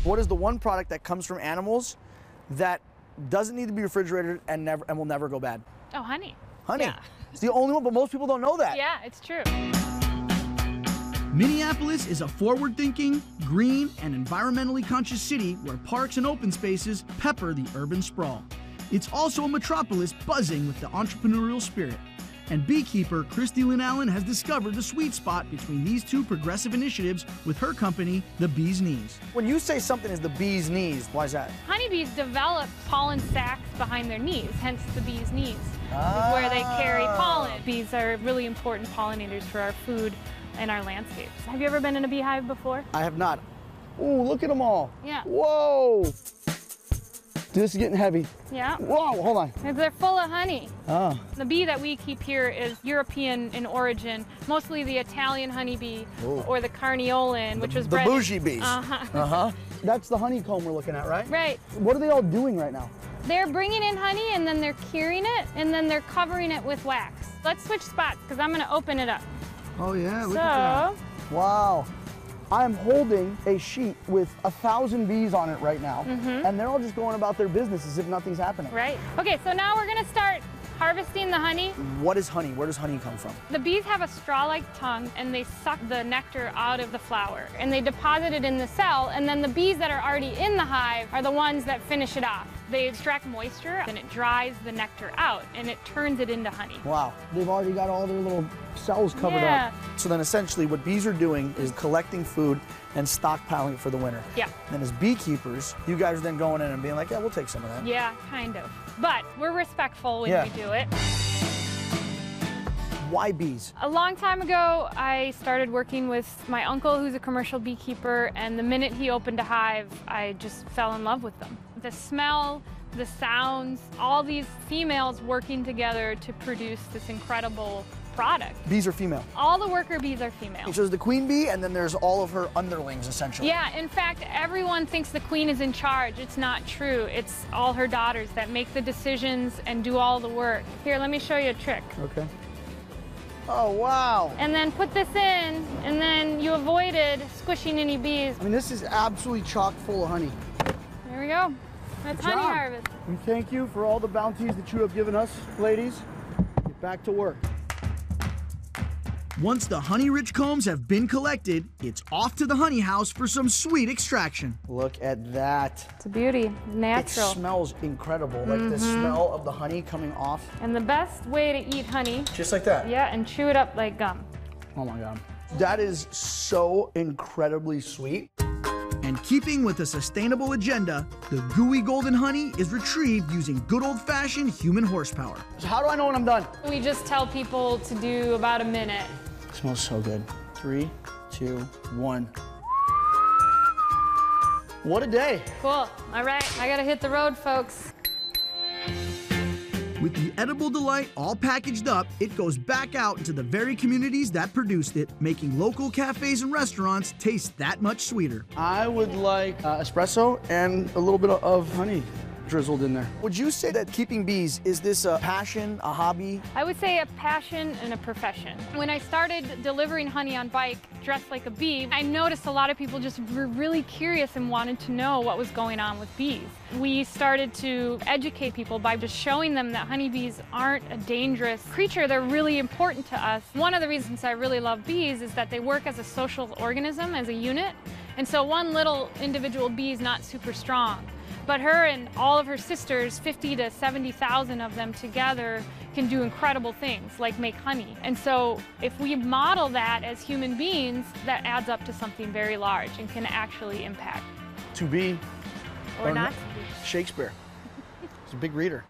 What is the one product that comes from animals that doesn't need to be refrigerated and will never go bad? Oh, honey. Honey. Yeah. It's the only one, but most people don't know that. Yeah, it's true. Minneapolis is a forward-thinking, green, and environmentally conscious city where parks and open spaces pepper the urban sprawl. It's also a metropolis buzzing with the entrepreneurial spirit. And beekeeper Christy Lynn Allen has discovered the sweet spot between these two progressive initiatives with her company, the Beez Kneez. When you say something is the bee's knees, why is that? Honeybees develop pollen sacs behind their knees, hence the bee's knees. Is where they carry pollen. Bees are really important pollinators for our food and our landscapes. Have you ever been in a beehive before? I have not. Ooh, look at them all. Yeah. Whoa. This is getting heavy. Yeah. Whoa, hold on. They're full of honey. Oh. The bee that we keep here is European in origin, mostly the Italian honeybee or the Carniolan, which was bred. The bougie bees. Uh-huh. That's the honeycomb we're looking at, right? Right. What are they all doing right now? They're bringing in honey and then they're curing it and then they're covering it with wax. Let's switch spots because I'm going to open it up. Oh yeah, look at that. Wow. I'm holding a sheet with 1,000 bees on it right now, and they're all just going about their business as if nothing's happening. Right. Okay, so now we're going to start harvesting the honey. What is honey? Where does honey come from? The bees have a straw-like tongue, and they suck the nectar out of the flower, and they deposit it in the cell, and then the bees that are already in the hive are the ones that finish it off. They extract moisture, and it dries the nectar out, and it turns it into honey. Wow. They've already got all their little cells covered up. So then essentially what bees are doing is collecting food and stockpiling it for the winter. Yeah. And as beekeepers, you guys are then going in and being like, yeah, we'll take some of that. Yeah, kind of. But we're respectful when we do it. Why bees? A long time ago, I started working with my uncle, who's a commercial beekeeper, and the minute he opened a hive, I just fell in love with them. The smell, the sounds, all these females working together to produce this incredible product. Bees are female? All the worker bees are female. So there's the queen bee, and then there's all of her underlings, essentially. Yeah, in fact, everyone thinks the queen is in charge. It's not true. It's all her daughters that make the decisions and do all the work. Here, let me show you a trick. Okay. Oh, wow. And then put this in, and then you avoided squishing any bees. I mean, this is absolutely chock full of honey. There we go. That's honey harvest. We thank you for all the bounties that you have given us, ladies. Get back to work. Once the honey-rich combs have been collected, it's off to the honey house for some sweet extraction. Look at that. It's a beauty, natural. It smells incredible, like the smell of the honey coming off. And the best way to eat honey. Just like that? Yeah, and chew it up like gum. Oh my God. That is so incredibly sweet. And keeping with a sustainable agenda, the gooey golden honey is retrieved using good old-fashioned human horsepower. So how do I know when I'm done? We just tell people to do about a minute. It smells so good. 3, 2, 1. What a day. Cool. All right, I gotta hit the road, folks. With the edible delight all packaged up, it goes back out into the very communities that produced it, making local cafes and restaurants taste that much sweeter. I would like espresso and a little bit of honey drizzled in there. Would you say that keeping bees, is this a passion, a hobby? I would say a passion and a profession. When I started delivering honey on bike, dressed like a bee, I noticed a lot of people just were really curious and wanted to know what was going on with bees. We started to educate people by just showing them that honeybees aren't a dangerous creature. They're really important to us. One of the reasons I really love bees is that they work as a social organism, as a unit. And so one little individual bee is not super strong. But her and all of her sisters, 50 to 70,000 of them together, can do incredible things like make honey. And so if we model that as human beings, that adds up to something very large and can actually impact. To be Or not to be. Shakespeare. He's a big reader.